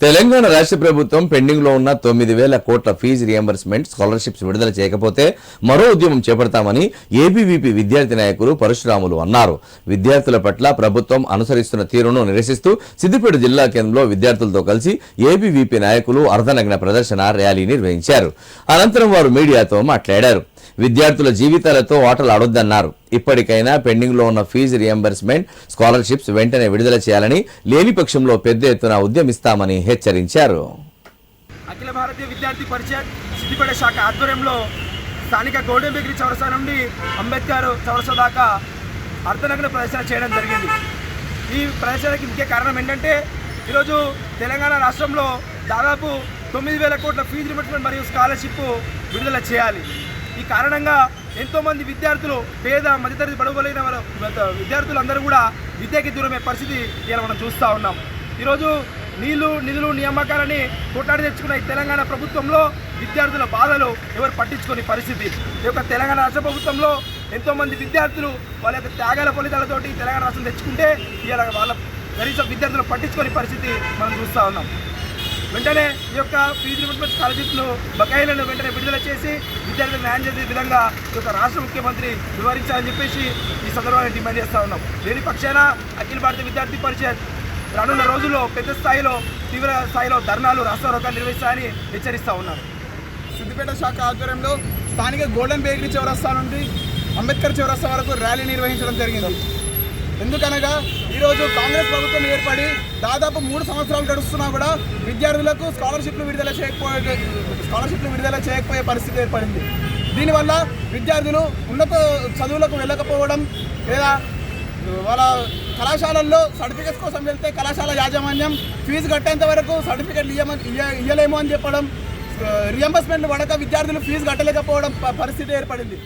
తెలంగాణ రాష్ట్ర ప్రభుత్వం పెండింగ్ లో ఉన్న 9,000 కోట్ల ఫీజు రియంబర్స్మెంట్ స్కాలర్షిప్స్ విడుదల చేయకపోతే మరో ఉద్యమం చేపడతామని ఏబీవీపీ విద్యార్థి నాయకులు పరశురాములు అన్నారు. విద్యార్థుల పట్ల ప్రభుత్వం అనుసరిస్తున్న తీరును నిరసిస్తూ సిద్దిపేట జిల్లా కేంద్రంలో విద్యార్థులతో కలిసి ఏబీవీపీ నాయకులు అర్ధనగ్న ప్రదర్శన ర్యాలీ నిర్వహించారు. అనంతరం వారు మీడియాతో మాట్లాడారు. విద్యార్థుల జీవితాలతో ఆటలు ఆడొద్దన్నారు. ఇప్పటికైనా పెండింగ్ లో ఉన్న ఫీజు రియంబర్స్మెంట్ స్కాలర్షిప్స్ వెంటనే విడుదల చేయాలని, లేని పక్షంలో పెద్ద ఎత్తున ఉద్యమిస్తామని హెచ్చరించారు. అఖిల భారతీయ విద్యార్థి పరిషత్ సిద్దిపేట శాఖ ఆధ్వర్యంలో స్థానిక గోల్డెన్ బేకరీ చౌరస్తా నుండి అంబేద్కర్ చౌరస్తా దాకా అర్ధనగ్న ప్రదర్శన చేయడం జరిగింది. ఈ ప్రదర్శనకి ముఖ్య కారణం ఏంటంటే ఈరోజు తెలంగాణ రాష్ట్రంలో దాదాపు 9,000 కోట్ల ఫీజు రియంబర్స్మెంట్ మరియు స్కాలర్షిప్ విడుదల చేయాలి. ఈ కారణంగా ఎంతోమంది విద్యార్థులు పేద మధ్యతరగతి బడుగులైన విద్యార్థులందరూ కూడా విద్యకి దూరమే పరిస్థితి ఇలా మనం చూస్తూ ఉన్నాం. ఈరోజు నిధులు నియామకాలని కొట్లాడి తెచ్చుకున్న ఈ తెలంగాణ ప్రభుత్వంలో విద్యార్థుల బాధలు ఎవరు పట్టించుకునే పరిస్థితి. ఈ యొక్క తెలంగాణ రాష్ట్ర ప్రభుత్వంలో ఎంతోమంది విద్యార్థులు వాళ్ళ యొక్క త్యాగాల ఫలితాలతోటి తెలంగాణ రాష్ట్రం తెచ్చుకుంటే ఇలా వాళ్ళ కనీస విద్యార్థులు పట్టించుకునే పరిస్థితి మనం చూస్తూ ఉన్నాం. వెంటనే ఈ యొక్క ఫీజు రియంబర్స్మెంట్ స్కాలర్షిప్లు బకాయిలను వెంటనే విడుదల చేసి విద్యార్థులకు న్యాయం చేసే విధంగా ఈ యొక్క రాష్ట్ర ముఖ్యమంత్రి వివరించాలని చెప్పేసి ఈ సందర్భంగా డిమాండ్ చేస్తూ ఉన్నాం. లేని పక్షాన అఖిల భారతీయ విద్యార్థి పరిషత్ రానున్న రోజుల్లో పెద్ద స్థాయిలో తీవ్ర స్థాయిలో ధర్నాలు రాస్తారోకాలు నిర్వహిస్తాయని హెచ్చరిస్తూ ఉన్నారు. సిద్దిపేట శాఖ ఆధ్వర్యంలో స్థానిక గోల్డెన్ బేకరీ చౌరస్తా నుండి అంబేద్కర్ చౌరస్తా వరకు ర్యాలీ నిర్వహించడం జరిగింది. ఎందుకనగా ఈరోజు కాంగ్రెస్ ప్రభుత్వం ఏర్పడి దాదాపు 3 సంవత్సరాలు గడుస్తున్నా కూడా విద్యార్థులకు స్కాలర్షిప్లు విడుదల చేయకపోయే పరిస్థితి ఏర్పడింది. దీనివల్ల విద్యార్థులు ఉన్నత చదువులకు వెళ్ళకపోవడం, లేదా వాళ్ళ కళాశాలల్లో సర్టిఫికెట్స్ కోసం వెళ్తే కళాశాల యాజమాన్యం ఫీజు కట్టేంత వరకు సర్టిఫికెట్లు ఇయ్యలేము అని చెప్పడం, రియంబర్స్మెంట్లు పడక విద్యార్థులు ఫీజు కట్టలేకపోవడం పరిస్థితి ఏర్పడింది.